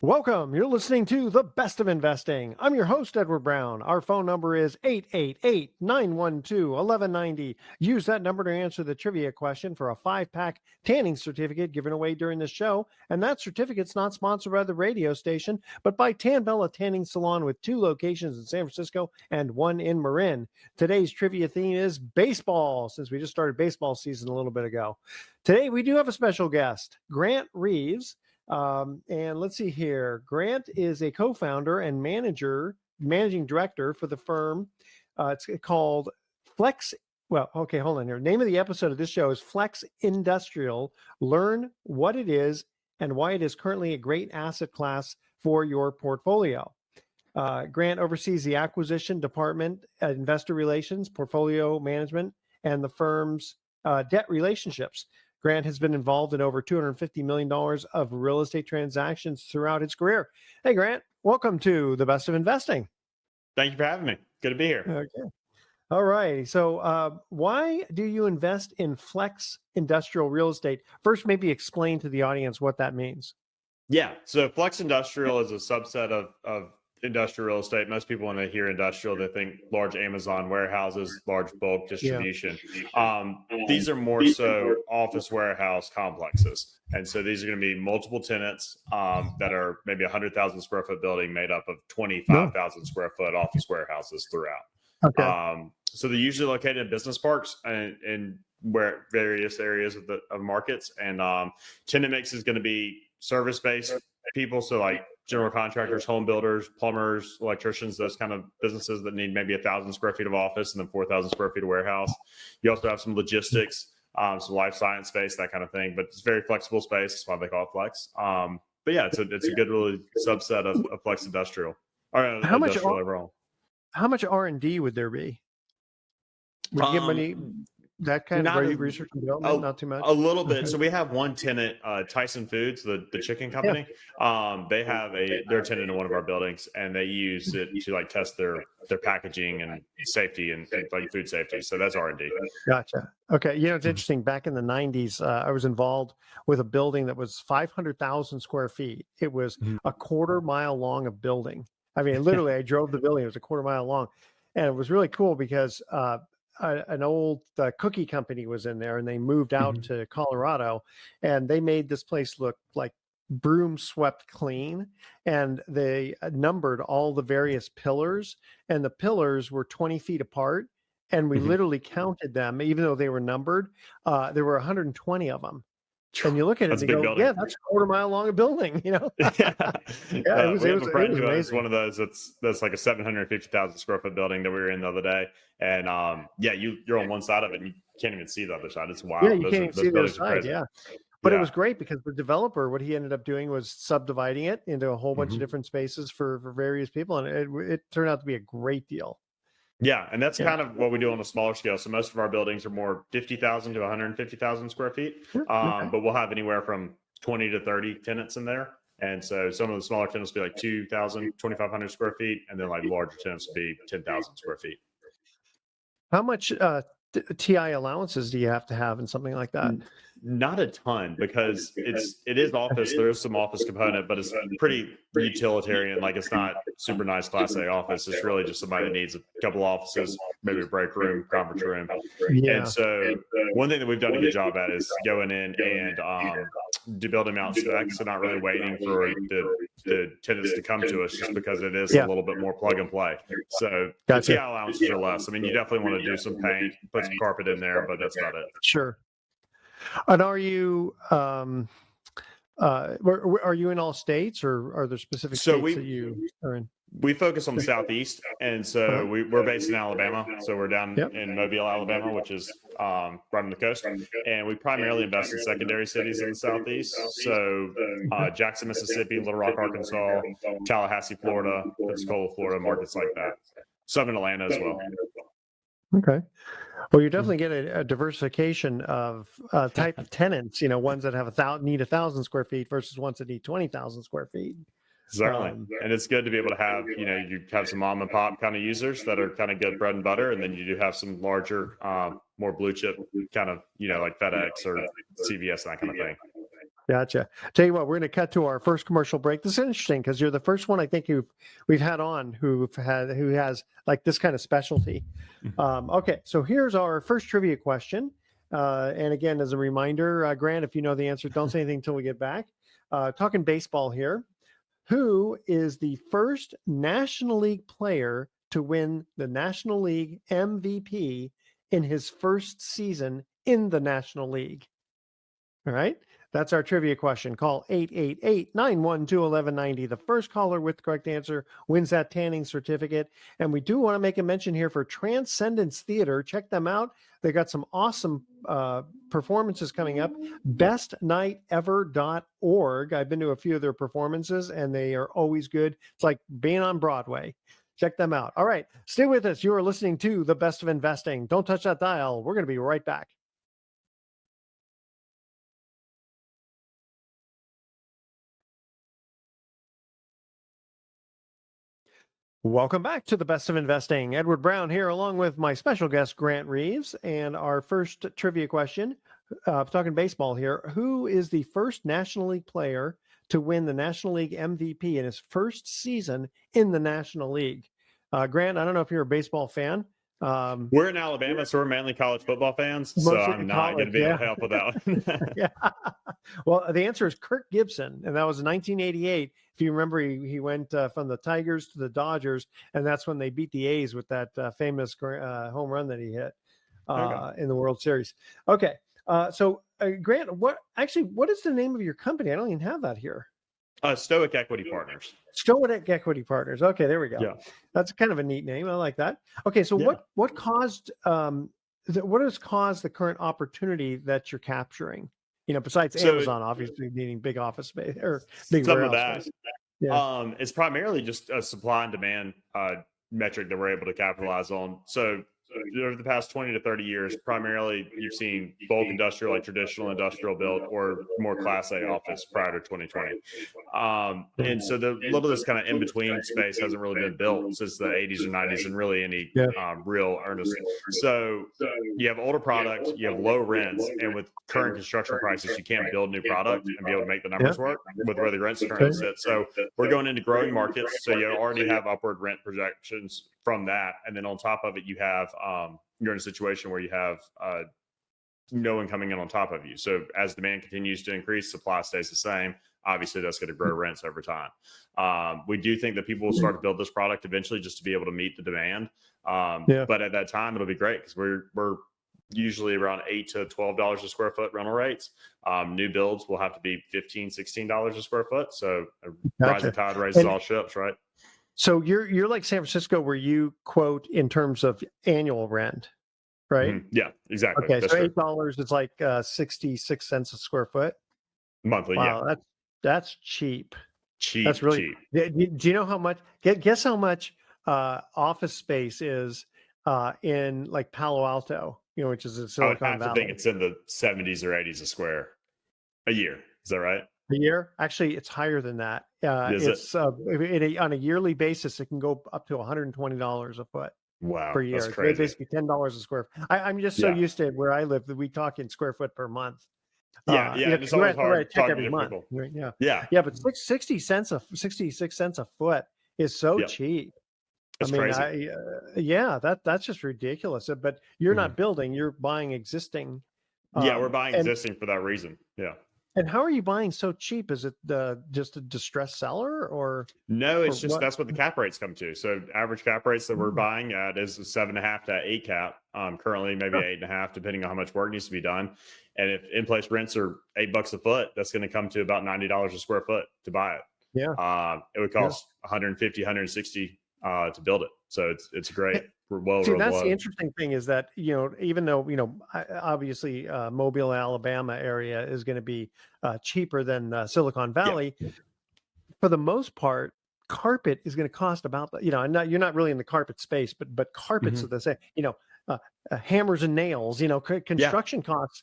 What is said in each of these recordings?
Welcome. You're listening to The Best of Investing. I'm your host, Edward Brown. Our phone number is 888-912-1190. Use that number to answer the trivia question for a 5-pack tanning certificate given away during the show. And that certificate's not sponsored by the radio station, but by Tan Bella Tanning Salon with 2 locations in San Francisco and 1 in Marin. Today's trivia theme is baseball, since we just started baseball season a little bit ago. Today, we do have a special guest, Grant Reaves. And let's see here. Grant is a co-founder and managing director for the firm. It's called Flex. Well, okay, hold on here. Name of the episode of this show is Flex Industrial. Learn what it is and why it is currently a great asset class for your portfolio. Grant oversees the acquisition department, investor relations, portfolio management, and the firm's debt relationships. Grant has been involved in over $250 million of real estate transactions throughout his career. Hey, Grant, welcome to The Best of Investing. Thank you for having me. Good to be here. Okay. All right. So why do you invest in flex industrial real estate? First, maybe explain to the audience what that means. Yeah. So flex industrial is a subset of industrial real estate. Most people, when they hear industrial, they think large Amazon warehouses, large bulk distribution. Yeah. These are more so office warehouse complexes. And so these are going to be multiple tenants that are maybe 100,000 square foot building made up of 25,000 square foot office warehouses throughout. Okay. So they're usually located in business parks and where various areas of markets. And tenant mix is going to be service-based people. So like general contractors, home builders, plumbers, electricians, those kind of businesses that need maybe 1,000 square feet of office and then 4,000 square feet of warehouse. You also have some logistics, some life science space, that kind of thing. But it's very flexible space. That's why they call it flex. But yeah, it's a good really subset of flex industrial. Or how much overall? How much R&D would there be? Would you get money? That kind of research and development, not too much. A little bit. So we have one tenant, Tyson Foods, the chicken company. Yeah. They have they're a tenant in one of our buildings, and they use it to like test their packaging and safety and like food safety. So that's R&D. Gotcha. Okay. You know, it's interesting. Back in the 90s, I was involved with a building that was 500,000 square feet. It was a quarter mile long of building. I mean, literally, I drove the building. It was a quarter mile long, and it was really cool because an old cookie company was in there, and they moved out to Colorado, and they made this place look like broom swept clean. And they numbered all the various pillars, and the pillars were 20 feet apart. And we literally counted them, even though they were numbered. There were 120 of them. And you look at it and you go, building. Yeah, that's a quarter mile long a building, you know? It was amazing. One of those that's like a 750,000 square foot building that we were in the other day. And you're on one side of it and you can't even see the other side. It's wild. Yeah, you can't even see the other side, yeah. But it was great because the developer, what he ended up doing was subdividing it into a whole bunch of different spaces for various people. And it turned out to be a great deal. Yeah, and that's kind of what we do on a smaller scale. So most of our buildings are more 50,000 to 150,000 square feet, but we'll have anywhere from 20 to 30 tenants in there. And so some of the smaller tenants will be like 2,000, 2,500 square feet, and then like larger tenants will be 10,000 square feet. How much TI allowances do you have to have in something like that? Not a ton, because it is office. There is some office component, but it's pretty utilitarian. Like, it's not super nice Class A office. It's really just somebody that needs a couple offices, maybe a break room, conference room. Yeah. And so one thing that we've done a good job at is going in and do building out specs, and not really waiting for the tenants to come to us, just because it is a little bit more plug and play. So the TI allowances are less. I mean, you definitely want to do some paint, put some carpet in there, but that's about it. Sure. And are you in all states, or are there specific states that you are in? We focus on the Southeast, and so we're based in Alabama. So we're down in Mobile, Alabama, which is right on the coast. And we primarily invest in secondary cities in the Southeast. So Jackson, Mississippi, Little Rock, Arkansas, Tallahassee, Florida, Pensacola, Florida, markets like that. Some in Atlanta as well. Okay. Well, you definitely get a diversification of type of tenants, you know, ones that have need 1,000 square feet versus ones that need 20,000 square feet. Certainly. And it's good to be able to have, you know, you have some mom and pop kind of users that are kind of good bread and butter. And then you do have some larger, more blue chip kind of, you know, like FedEx or CVS and that kind of thing. Gotcha. Tell you what, we're going to cut to our first commercial break. This is interesting because you're the first one I think we've had on who has like this kind of specialty. Okay, so here's our first trivia question. And again, as a reminder, Grant, if you know the answer, don't say anything until we get back. Talking baseball here. Who is the first National League player to win the National League MVP in his first season in the National League? All right. That's our trivia question. Call 888-912-1190. The first caller with the correct answer wins that tanning certificate. And we do want to make a mention here for Transcendence Theater. Check them out. They got some awesome performances coming up. bestnighthever.org. I've been to a few of their performances, and they are always good. It's like being on Broadway. Check them out. All right. Stay with us. You are listening to The Best of Investing. Don't touch that dial. We're going to be right back. Welcome back to the Best of Investing. Edward Brown here, along with my special guest, Grant Reaves. And our first trivia question, talking baseball here. Who is the first National League player to win the National League MVP in his first season in the National League? Grant, I don't know if you're a baseball fan. We're in Alabama, so we're mainly college football fans. So I'm not going to be able to help with that one. Yeah. Well, the answer is Kirk Gibson, and that was 1988. If you remember, he went from the Tigers to the Dodgers, and that's when they beat the A's with that famous home run that he hit in the World Series. Okay, so Grant, what is the name of your company? I don't even have that here. Stoic Equity Partners. Stoic Equity Partners. Okay, there we go. Yeah. That's kind of a neat name. I like that. Okay, so what caused what has caused the current opportunity that you're capturing? Besides Amazon obviously needing big office space or big warehouse space. Yeah. It's primarily just a supply and demand metric that we're able to capitalize on. So over the past 20 to 30 years, primarily you've seen bulk industrial, like traditional industrial build, or more Class A office prior to 2020. And so the little of this kind of in between space hasn't really been built since the 80s or 90s, and really any real earnest. So you have older product, you have low rents, and with current construction prices, you can't build new product and be able to make the numbers work with where the rents currently sit. So we're going into growing markets. So you already have upward rent projections from that, and then on top of it, you have you're in a situation where you have no one coming in on top of you. So as demand continues to increase, supply stays the same. Obviously, that's going to grow rents over time. We do think that people will start to build this product eventually just to be able to meet the demand. But at that time, it'll be great because we're usually around $8 to $12 a square foot rental rates. New builds will have to be $15, $16 a square foot. So a rising tide raises all ships, right? So you're like San Francisco, where you quote in terms of annual rent, right? Mm-hmm. Yeah, exactly. Okay, that's so $8 is like 66 cents a square foot monthly. Wow, that's cheap. Cheap. That's really cheap. Do you know how much? Guess how much office space is in like Palo Alto? Which is in Silicon Valley. I think it's in the 70s or 80s a square a year. Is that right? A year? Actually, it's higher than that. On a yearly basis, it can go up to $120 a foot. Wow, per year. That's crazy. It's basically $10 a square. I'm just so used to it where I live that we talk in square foot per month. It's always hard to check every month. But 66 cents a foot is so cheap. That's crazy. That's just ridiculous. But you're not building; you're buying existing. We're buying existing for that reason. Yeah. And how are you buying so cheap? Is it just a distressed seller, or no? It's just that's what the cap rates come to. So average cap rates that we're buying at is a 7.5 to 8 cap. Currently maybe 8.5, depending on how much work needs to be done. And if in-place rents are $8 a foot, that's going to come to about $90 a square foot to buy it. It would cost $150, $160 to build it. So it's great. That's the interesting thing is that, even though, obviously Mobile, Alabama area is going to be cheaper than Silicon Valley, for the most part, carpet is going to cost about, you're not really in the carpet space, but carpets are the same, hammers and nails, construction costs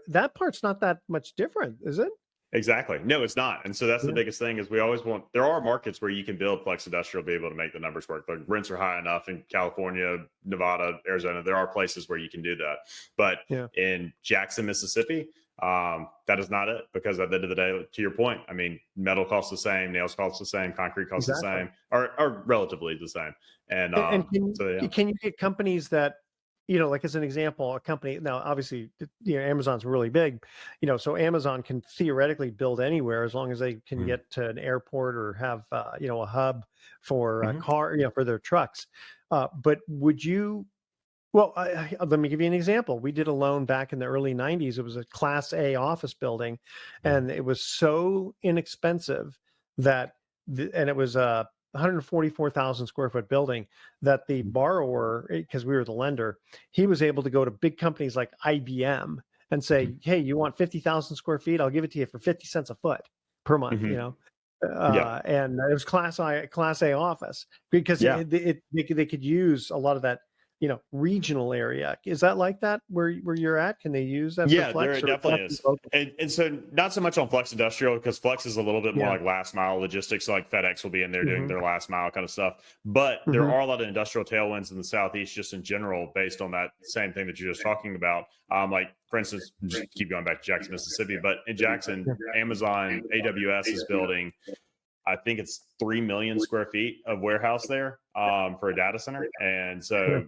that part's not that much different, is it? Exactly. No, it's not. And so that's the biggest thing is we always there are markets where you can build flex industrial, be able to make the numbers work. Like rents are high enough in California, Nevada, Arizona. There are places where you can do that. But in Jackson, Mississippi, That is not it, because at the end of the day, to your point, I mean, metal costs the same, nails cost the same, concrete costs the Exactly. same, or relatively the same. And And so yeah. can you get companies that, like as an example, a company now, obviously, Amazon's really big, so Amazon can theoretically build anywhere as long as they can Mhm. get to an airport or have, a hub for a Mhm. car, for their trucks. But would you, well, let me give you an example. We did a loan back in the early 90s. It was a Class A office building, Mhm. and it was so inexpensive that, and it was a 144,000 square foot building, that the borrower, because we were the lender, he was able to go to big companies like IBM and say, Mhm. "Hey, you want 50,000 square feet? I'll give it to you for 50 cents a foot per month." Mhm. Yeah. And it was Class A office because Yeah. they could use a lot of that, regional area. Is that like that where you're at? Can they use that for Yeah, there flex, it or does it definitely have to be is. local? And so not so much on Flex Industrial, because Flex is a little bit more Yeah. like last mile logistics. So like FedEx will be in there doing Hmm. their last mile kind of stuff. But there Hmm. are a lot of industrial tailwinds in the Southeast just in general, based on that same thing that you're just talking about. Like for instance, just keep going back to Jackson, Mississippi, but in Jackson, Amazon AWS is building, I think it's 3 million square feet of warehouse there, for a data center. And Yeah. so,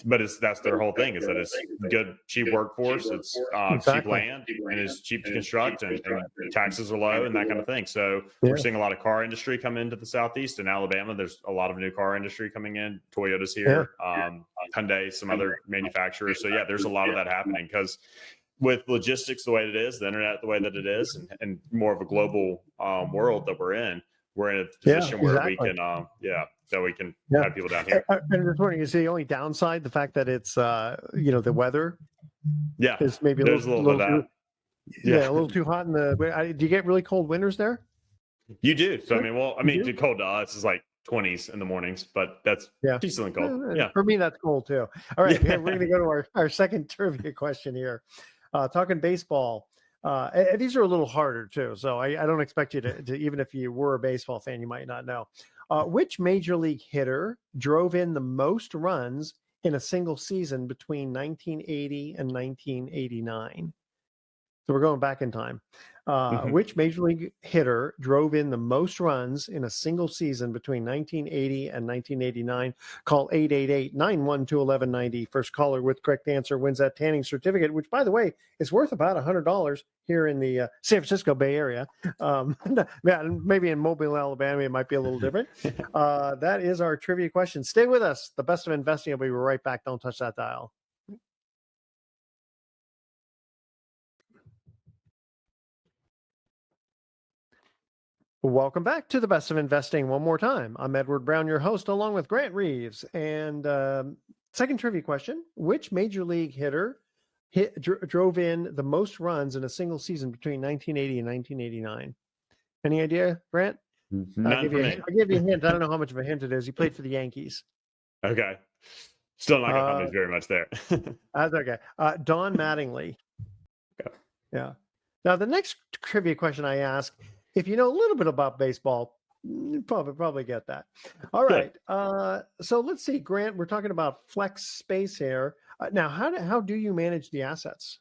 but that's their whole thing, is that it's good, cheap workforce, it's cheap Exactly. land, and it's cheap to construct, and taxes are low and that kind of thing. So we're Yeah. seeing a lot of car industry come into the Southeast. In Alabama, there's a lot of new car industry coming in. Toyota's Yeah. here, Hyundai, some other manufacturers. So yeah, there's a lot of that happening, because with logistics the way it is, the internet the way that it is, and more of a global world that we're in a Yeah. position where we Exactly. can, that we can Yeah. have people down here. And this morning is the only downside, the fact that it's, the weather Yeah, is maybe a there's a little bit of little that. too, Yeah, yeah, a little too hot in the. Do you get really cold winters there? you do. So I Sir? mean, well, I You mean, do? the cold to us is like 20s in the mornings, but that's Yeah. decently cold. Yeah, For me, that's cool too. All right, we're yeah. going to go to our second trivia question here. Talking baseball. And these are a little harder too, so I don't expect you to, even if you were a baseball fan, you might not know. Which major league hitter drove in the most runs in a single season between 1980 and 1989? So we're going back in time. Mhm. Which major league hitter drove in the most runs in a single season between 1980 and 1989? Call 888-912-1190. First caller with correct answer wins that tanning certificate, which, by the way, is worth about $100 here in the San Francisco Bay Area. Yeah, maybe in Mobile, Alabama, it might be a little different. That is our trivia question. Stay with us. The best of investing. We'll be right back. Don't touch that dial. Welcome back to the best of investing one more time. I'm Edward Brown, your host, along with Grant Reaves. And second trivia question: which major league hitter drove in the most runs in a single season between 1980 and 1989? Any idea, Grant? None for me. I'll give you a hint. I don't know how much of a hint it is. He played for the Yankees. Okay, still not gonna help me Uh, very much there. that's okay. Don Mattingly. Yeah. Now, the next trivia question I ask, if you know a little bit about baseball, you probably get that. All Good. right. So let's see, Grant. We're talking about flex space here. Now, how do you manage the assets?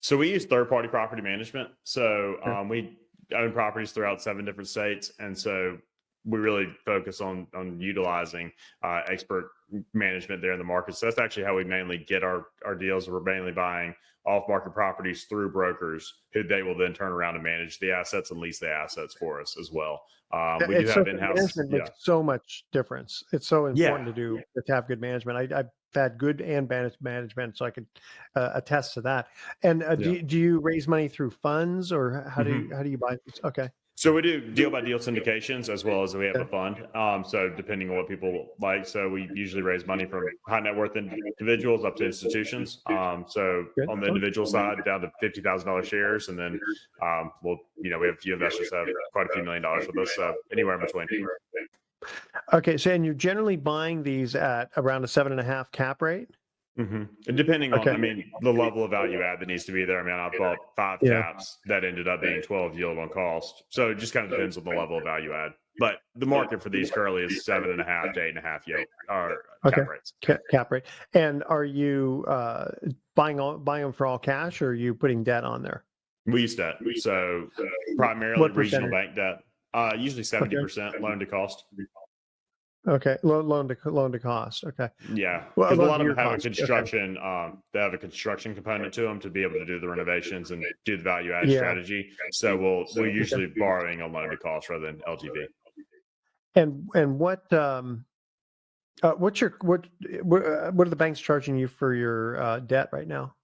So we use third-party property management. So Okay. we own properties throughout 7 different states, and so we really focus on utilizing expert management there in the market. So that's actually how we mainly get our deals. We're mainly buying off-market properties through brokers, who they will then turn around and manage the assets and lease the assets for us as well. We do It's so have in-house, management yeah, makes so much difference. It's so yeah, important to have good management. I've had good and bad management, so I can attest to that. And yeah. do you raise money through funds, or Mhm. how do you buy? Okay. So we do deal by deal syndications, as well as we have Yeah. a fund. So depending on what people like, so we usually raise money from high net worth individuals up to institutions. So Good. on the individual side, down to $50,000 shares, and then we have a few investors that have quite a few $1 million with us. So anywhere in between. Okay, so and you're generally buying these at around a 7.5 cap rate? And depending on, Okay. I mean, the level of value add that needs to be there. I mean, I've bought 5 Yeah. caps that ended up being 12 yield on cost. So it just kind of depends on the level of value add. But the market for these currently is 7.5 to 8.5 yield or Okay. cap rates. Cap rate. And are you buying them for all cash, or are you putting debt on there? We use debt. So primarily What regional percentage? bank debt. Usually Okay. 70% loan to cost. Okay. Loan to cost. Okay. Yeah, Well, because a loan lot to of them your have a cost. Okay. construction. They have a construction component to them to be able to do the renovations and do the value add Yeah. strategy. So we're Okay. usually borrowing a loan to cost rather than LTV. And what are the banks charging you for your debt right now?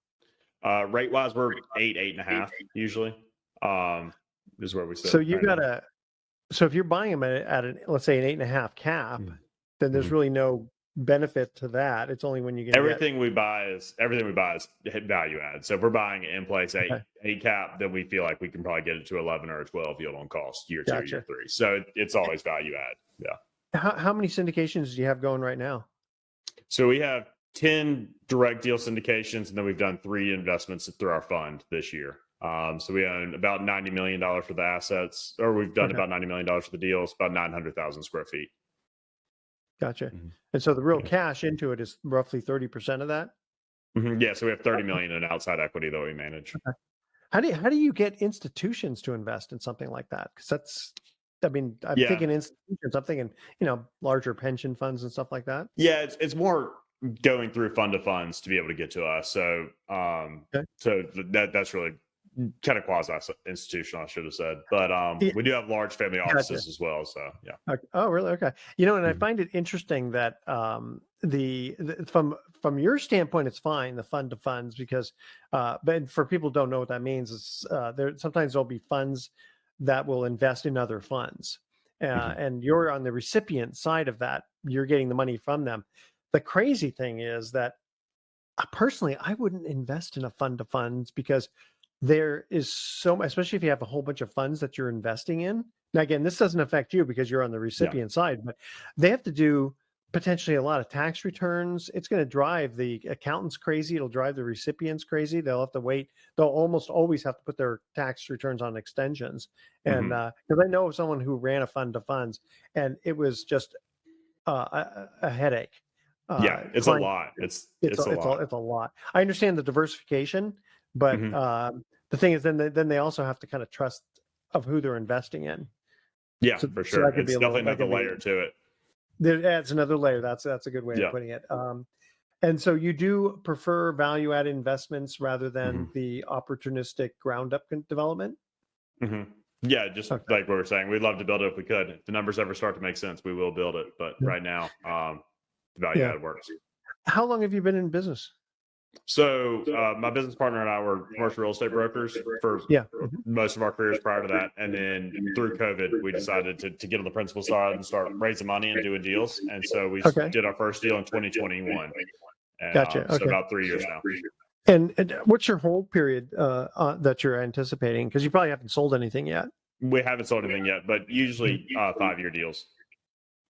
Rate wise, we're 8.5 usually. Is where we sit So you right now. gotta. So if you're buying them at let's say an 8.5 cap, then there's Mhm. really no benefit to that. It's only when you can get. Everything we buy is value add. So if we're buying it in place Okay. eight cap, then we feel like we can probably get it to 11 or a 12 yield on cost year 2, year Gotcha. 3. So it's always value add. Yeah. How many syndications do you have going right now? So we have 10 direct deal syndications, and then we've done 3 investments through our fund this year. So we own about $90 million for the assets, or we've done Okay. about $90 million for the deals, about 900,000 square feet. Gotcha. Mhm. And so the real Yeah. cash into it is roughly 30% of that. Yeah. So we have 30 million in outside equity that we manage. Okay. How do you get institutions to invest in something like that? Because I mean, I'm Yeah. thinking institutions. I'm thinking, larger pension funds and stuff like that. Yeah. It's more going through fund of funds to be able to get to us. So, Okay. that's really kind of quasi institutional, I should have said. But Yeah, we do have large family gotcha. offices as well. So, yeah. Okay. Oh, really? Okay. And I Mhm. find it interesting that the from your standpoint, it's fine the fund to funds because, but for people who don't know what that means, is there sometimes there'll be funds that will invest in other funds, Mhm. and you're on the recipient side of that. You're getting the money from them. The crazy thing is that personally, I wouldn't invest in a fund to funds because there is especially if you have a whole bunch of funds that you're investing in. Now, again, this doesn't affect you because you're on the Yeah. recipient side, but they have to do potentially a lot of tax returns. It's going to drive the accountants crazy. It'll drive the recipients crazy. They'll have to wait. They'll almost always have to put their tax returns on extensions. And Mhm. because I know of someone who ran a fund to funds, and it was just a headache. Yeah. It's a Client lot. it's a It's a it's a lot. it's a lot. I understand the diversification, but Mhm. the thing is, then they also have to kind of trust of who they're investing in. Yeah, So for so sure. that could be It's a little definitely that another could be layer to it. there adds another layer. That's a good way of Yeah. putting it. And so you do prefer value added investments rather than Mhm. the opportunistic ground up development. Mhm. Yeah, just Okay. like we were saying, we'd love to build it if we could. If the numbers ever start to make sense, we will build it. But Yeah. right now, the value Yeah. add works. How long have you been in business? So my business partner and I were commercial real estate brokers for Yeah. Mhm. most of our careers prior to that, and then through COVID, we decided to get on the principal side and start raising money and doing deals. And so we Okay. did our first deal in 2021, and Gotcha. so Okay. about 3 years now. And what's your hold period that you're anticipating? Because you probably haven't sold anything yet. We haven't sold anything yet, but usually 5 year deals.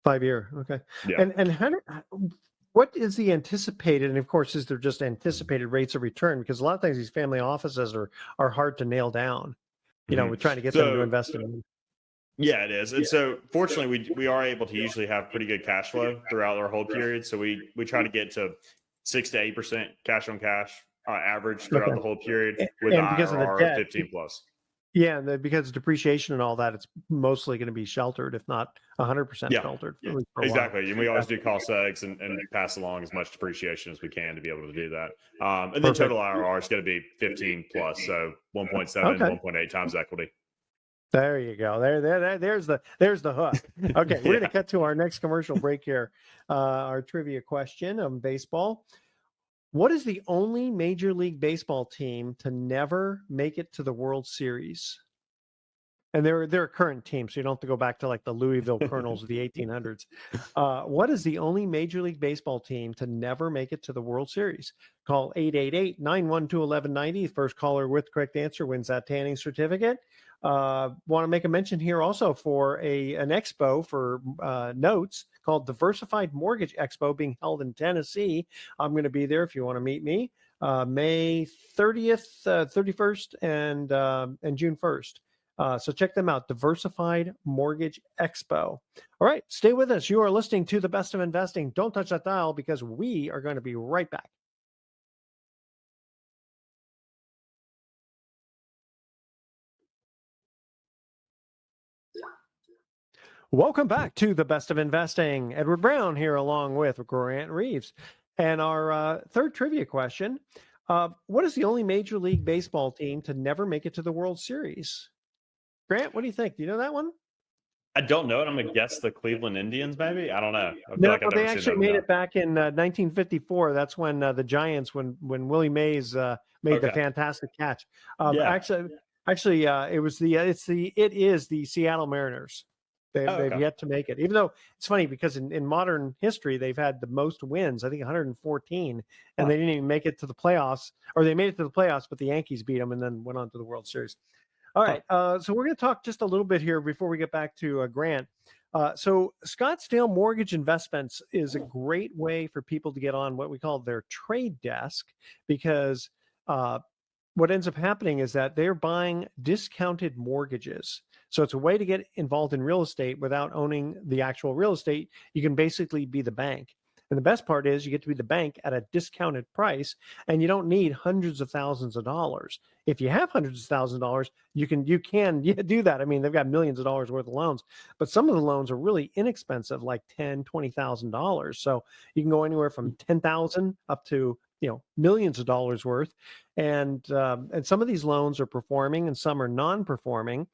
5 year. Okay. Yeah. And what is the anticipated? And of course, is there just anticipated rates of return? Because a lot of times these family offices are hard to nail down. Mhm. We're trying to get them to So invest in. yeah, it is. And so fortunately we are able to usually have pretty good cash flow throughout our whole period. So we try to get to 6 to 8% cash on cash average throughout Okay. the whole period A- with the And because of the IRR of debt, 15 plus. yeah, and because of depreciation and all that, it's mostly going to be sheltered, if not 100% Yeah, sheltered, at least for a while. exactly. And we always do cost eggs and pass along as much depreciation as we can to be able to do that. And then Perfect. total IRR is going to be 15 plus. So 1.7, Okay. 1.8 times equity. There you go. There's the hook. Okay, we're going to Yeah. cut to our next commercial break here. Our trivia question on baseball. What is the only Major League Baseball team to never make it to the World Series? And they're a current team, so you don't have to go back to like the Louisville Colonels of the 1800s. What is the only Major League Baseball team to never make it to the World Series? Call 888-912-1190. First caller with correct answer wins that tanning certificate. Want to make a mention here also for an expo for notes called Diversified Mortgage Expo being held in Tennessee. I'm going to be there if you want to meet me. May 30th, 31st, and June 1st. So check them out, Diversified Mortgage Expo. All right, stay with us. You are listening to The Best of Investing. Don't touch that dial because we are going to be right back. Welcome back to the Best of Investing. Edward Brown here, along with Grant Reaves. And our third trivia question, what is the only Major League Baseball team to never make it to the World Series? Grant, what do you think? Do you know that one? I don't know it. I'm gonna guess the Cleveland Indians, maybe. I don't know. I feel No, like I've they never seen actually them. made No. it back in 1954. That's when the Giants, when Willie Mays made the Okay. fantastic catch. Yeah. Actually, it is the Seattle Mariners. They've Okay. yet to make it. Even though it's funny because in modern history they've had the most wins, I think 114, and they didn't even make it to the playoffs, or they made it to the playoffs, but the Yankees beat them and then went on to the World Series. All right, so we're going to talk just a little bit here before we get back to Grant. So Scottsdale Mortgage Investments is a great way for people to get on what we call their trade desk, because what ends up happening is that they're buying discounted mortgages. So it's a way to get involved in real estate without owning the actual real estate. You can basically be the bank. And the best part is you get to be the bank at a discounted price, and you don't need hundreds of thousands of dollars. If you have hundreds of thousands of dollars, you can do that. I mean, they've got millions of dollars worth of loans, but some of the loans are really inexpensive, like $10,000, $20,000. So you can go anywhere from 10,000 up to millions of dollars worth, and some of these loans are performing and some are non-performing.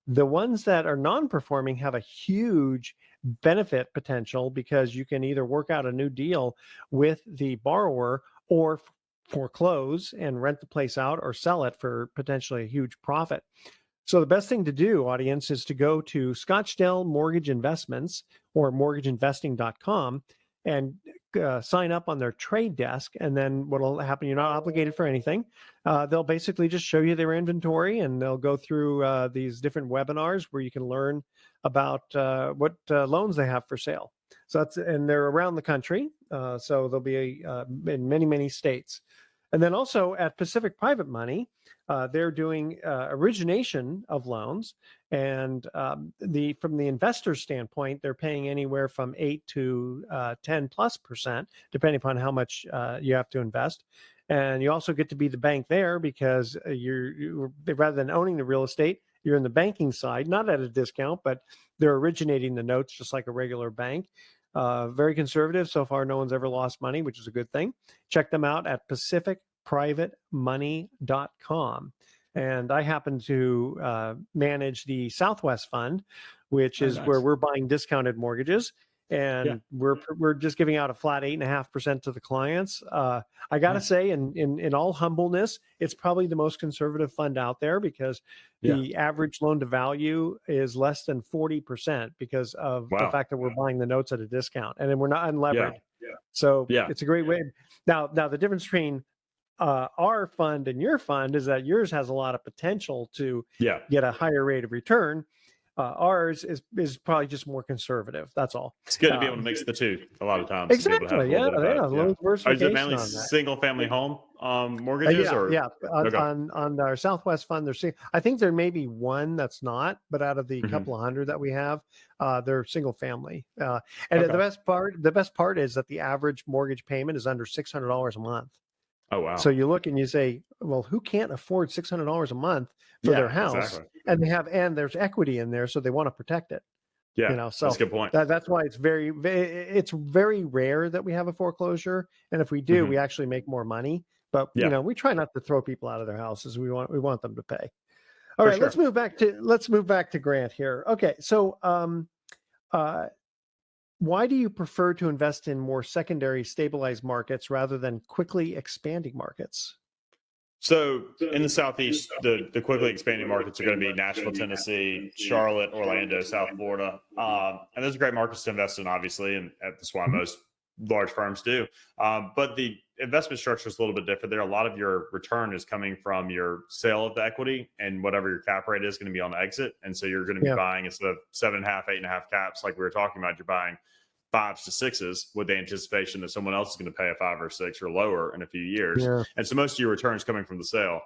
The ones that are non-performing have a huge benefit potential, because you can either work out a new deal with the borrower or foreclose and rent the place out or sell it for potentially a huge profit. So the best thing to do, audience, is to go to Scottsdale Mortgage Investments or mortgageinvesting.com and sign up on their trade desk. And then what will happen, you're not obligated for anything. They'll basically just show you their inventory, and they'll go through these different webinars where you can learn about what loans they have for sale. So and they're around the country. So they'll be in many, many states. And then also at Pacific Private Money, they're doing origination of loans, and from the investor standpoint, they're paying anywhere from 8 to 10+%, depending upon how much you have to invest. And you also get to be the bank there, because you're rather than owning the real estate, you're in the banking side, not at a discount, but they're originating the notes just like a regular bank. Very conservative. So far, no one's ever lost money, which is a good thing. Check them out at pacificprivatemoney.com. And I happen to manage the Southwest Fund, which is where we're buying discounted mortgages. And we're just giving out a flat 8.5% to the clients. I got to say, in all humbleness, it's probably the most conservative fund out there, because the average loan to value is less than 40%, because of the fact that we're buying the notes at a discount, and then we're not unlevered. So it's a great way. Now the difference between our fund and your fund is that yours has a lot of potential to get a higher rate of return. Ours is probably just more conservative. That's all. It's good to be able to mix the two a lot of times. Exactly. Yeah. Loan diversification. Is it mainly single family home mortgages? On our Southwest Fund, I think there may be one that's not, but out of the couple of hundred that we have, they're single family. And the best part is that the average mortgage payment is under $600 a month. Oh, wow. So you look and you say, well, who can't afford $600 a month for their house? Exactly. And there's equity in there, so they want to protect it. Yeah, so that's a good point. That's why it's very rare that we have a foreclosure, and if we do, we actually make more money. But we try not to throw people out of their houses. We want them to pay. All right, let's move back to Grant here. Okay, so why do you prefer to invest in more secondary stabilized markets rather than quickly expanding markets? So in the Southeast, the quickly expanding markets are going to be Nashville, Tennessee, Charlotte, Orlando, South Florida. And those are great markets to invest in, obviously, and that's why most large firms do. But the investment structure is a little bit different there. A lot of your return is coming from your sale of the equity, and whatever your cap rate is going to be on the exit. And so you're going to be buying, instead of 7.5, 8.5 caps like we were talking about, you're buying 5s to 6s with the anticipation that someone else is going to pay a 5 or 6 or lower in a few years. And so most of your returns coming from the sale.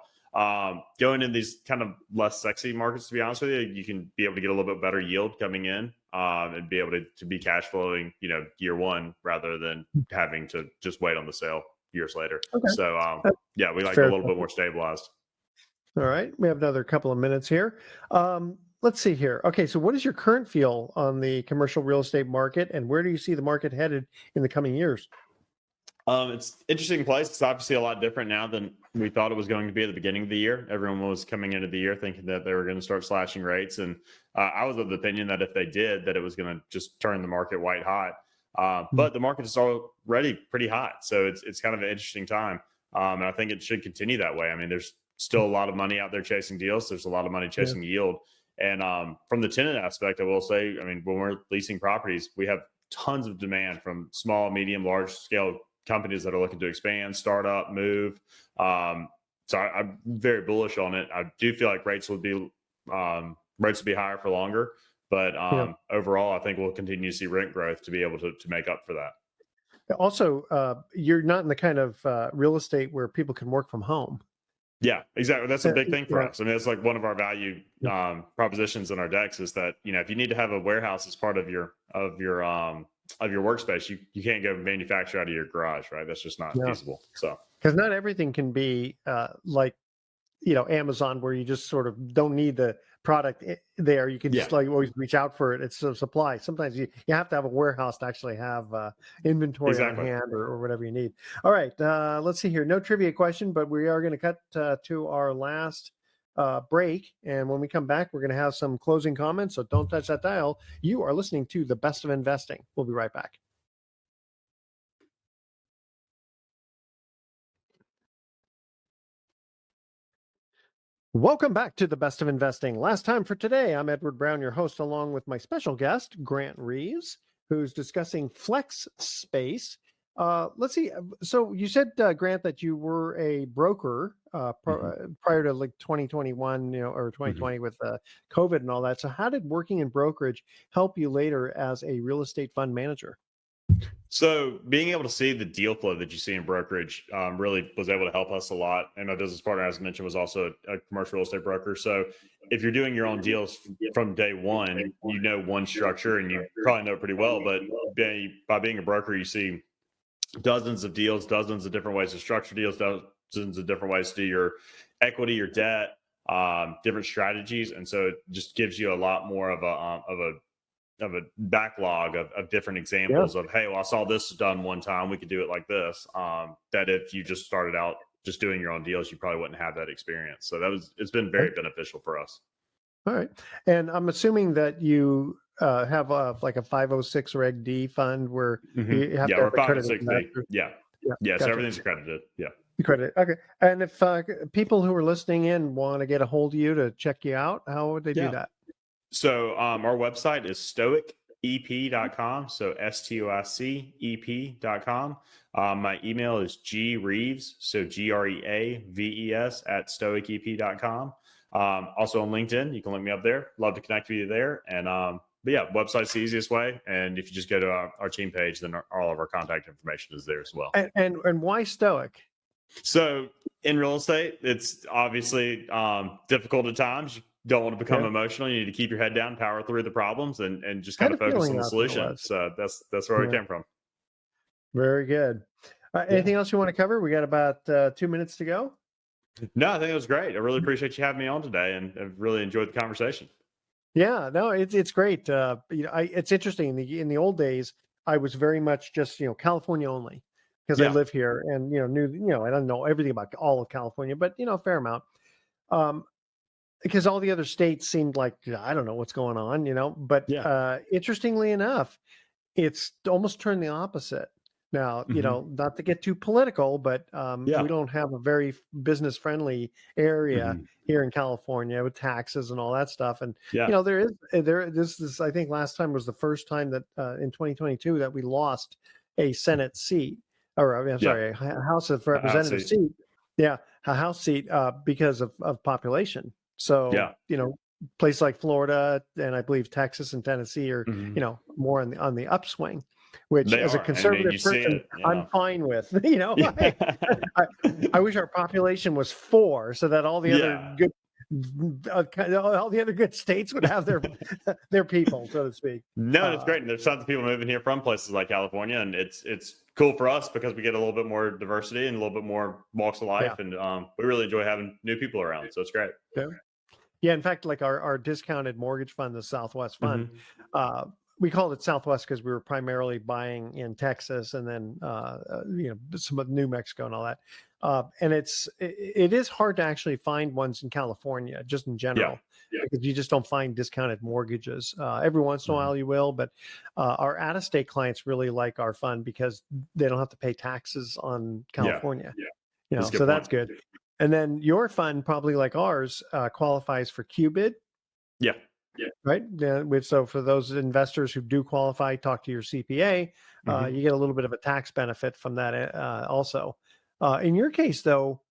Going in these kind of less sexy markets, to be honest with you, you can be able to get a little bit better yield coming in and be able to be cash flowing, year one, rather than having to just wait on the sale years later. So we like a little bit more stabilized. All right. We have another couple of minutes here. let's see here. Okay, so what is your current feel on the commercial real estate market, and where do you see the market headed in the coming years? It's an interesting place. It's obviously a lot different now than we thought it was going to be at the beginning of the year. Everyone was coming into the year thinking that they were going to start slashing rates, and I was of the opinion that if they did, that it was going to just turn the market white hot. But the market is already pretty hot, so it's kind of an interesting time, and I think it should continue that way. I mean, there's still a lot of money out there chasing deals. There's a lot of money chasing yield, and from the tenant aspect, I will say, I mean, when we're leasing properties, we have tons of demand from small, medium, large scale companies that are looking to expand, start up, move. So I'm very bullish on it. I do feel like rates will be higher for longer, but overall, I think we'll continue to see rent growth to be able to make up for that. Also, you're not in the kind of real estate where people can work from home. Yeah, exactly. That's a big thing for us. I mean, it's like one of our value propositions in our decks is that, you know, if you need to have a warehouse as part of your workspace, you can't go manufacture out of your garage, right? That's just not feasible. So because not everything can be like, you know, Amazon, where you just sort of don't need the product there. You can just like always reach out for it. It's a supply. Sometimes you have to have a warehouse to actually have inventory on hand or whatever you need. All right, let's see here. No trivia question, but we are going to cut to our last break. And when we come back, we're going to have some closing comments. So don't touch that dial. You are listening to The Best of Investing. We'll be right back. Welcome back to The Best of Investing. Last time for today, I'm Edward Brown, your host, along with my special guest, Grant Reaves, who's discussing flex space. Let's see. So you said, Grant, that you were a broker prior to like 2021, or 2020 with COVID and all that. So how did working in brokerage help you later as a real estate fund manager? So being able to see the deal flow that you see in brokerage really was able to help us a lot. And my business partner, as I mentioned, was also a commercial real estate broker. So if you're doing your own deals from day one, you know one structure and you probably know it pretty well. But by being a broker, you see dozens of deals, dozens of different ways to structure deals, dozens of different ways to do your equity, your debt, different strategies. And so it just gives you a lot more of a backlog of different examples of, hey, well, I saw this done one time, we could do it like this. That if you just started out just doing your own deals, you probably wouldn't have that experience. So it's been very beneficial for us. All right. And I'm assuming that you have like a 506 Reg D fund where you have to have accredited. So everything's accredited. Accredited. Okay. And if people who are listening in want to get a hold of you to check you out, how would they do that? So our website is stoicep.com. So STOICEP.com. My email is greaves, so GREAVES @stoicep.com. Also on LinkedIn, you can look me up there. Love to connect with you there. And but yeah, website's the easiest way. And if you just go to our team page, then all of our contact information is there as well. And why Stoic? So in real estate, it's obviously difficult at times. You don't want to become emotional. You need to keep your head down, power through the problems, and just kind of focus on the solution. So that's where we came from. Very good. Anything else you want to cover? We got about 2 minutes to go. No, I think it was great. I really appreciate you having me on today, and I've really enjoyed the conversation. Yeah, no, it's great. It's interesting. In the old days, I was very much just California only because I live here and knew I don't know everything about all of California, but a fair amount. Because all the other states seemed like I don't know what's going on, But interestingly enough, it's almost turned the opposite. Now, not to get too political, but we don't have a very business-friendly area here in California with taxes and all that stuff. And this I think last time was the first time that in 2022 that we lost a Senate seat, or I'm sorry, a House of Representatives seat. Yeah, a House seat because of population. So places like Florida and I believe Texas and Tennessee are more on the upswing. Which, as a conservative person, I'm fine with. I wish our population was 4, so that all the other good states would have their people, so to speak. No, it's great. And there's tons of people moving here from places like California, and it's cool for us because we get a little bit more diversity and a little bit more walks of life, and we really enjoy having new people around. So it's great. Yeah. Yeah, in fact, like our discounted mortgage fund, the Southwest Fund, Mhm. we called it Southwest because we were primarily buying in Texas and then some of New Mexico and all that. And it is hard to actually find ones in California, just in Yeah. general, because you just don't find discounted mortgages. Every once in a Mhm. while you will, but our out-of-state clients really like our fund because they don't have to pay taxes on Yeah. California. That's a So good that's point. good. And then your fund, probably like ours, qualifies for QBID, Yeah. right? Yeah, so for those investors who do qualify, talk to your CPA. Mhm. You get a little bit of a tax benefit from that also. In your case, though,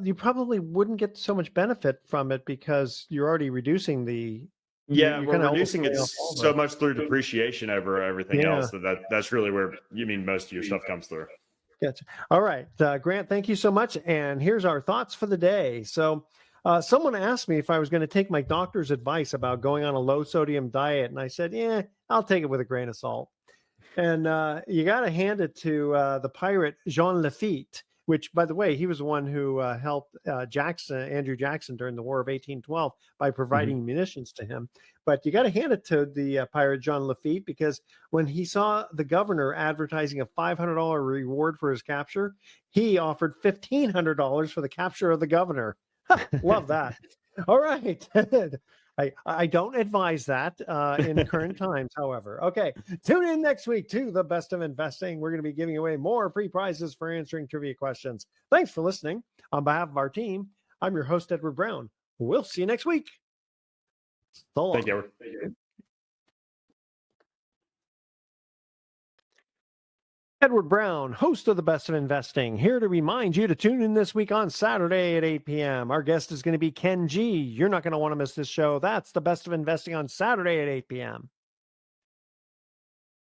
you probably wouldn't get so much benefit from it because you're already reducing the. Yeah, You're we're kind of almost reducing it paying off all so the. much through depreciation over everything Yeah. else that's really where you mean most of your stuff comes through. Gotcha. All right, Grant, thank you so much. And here's our thoughts for the day. So, someone asked me if I was going to take my doctor's advice about going on a low sodium diet. And I said, yeah, I'll take it with a grain of salt. And you got to hand it to the pirate Jean Lafitte, which, by the way, he was the one who helped Andrew Jackson during the War of 1812 by providing Mhm. munitions to him. But you got to hand it to the pirate Jean Lafitte because when he saw the governor advertising a $500 reward for his capture, he offered $1,500 for the capture of the governor. Love that. All right. I don't advise that in current times, however. Okay. Tune in next week to the Best of Investing. We're going to be giving away more free prizes for answering trivia questions. Thanks for listening. On behalf of our team, I'm your host, Edward Brown. We'll see you next week. So long. Thank you, Edward. Edward Brown, host of the Best of Investing, here to remind you to tune in this week on Saturday at 8 p.m. Our guest is going to be Ken G. You're not going to want to miss this show. That's the Best of Investing on Saturday at 8 p.m.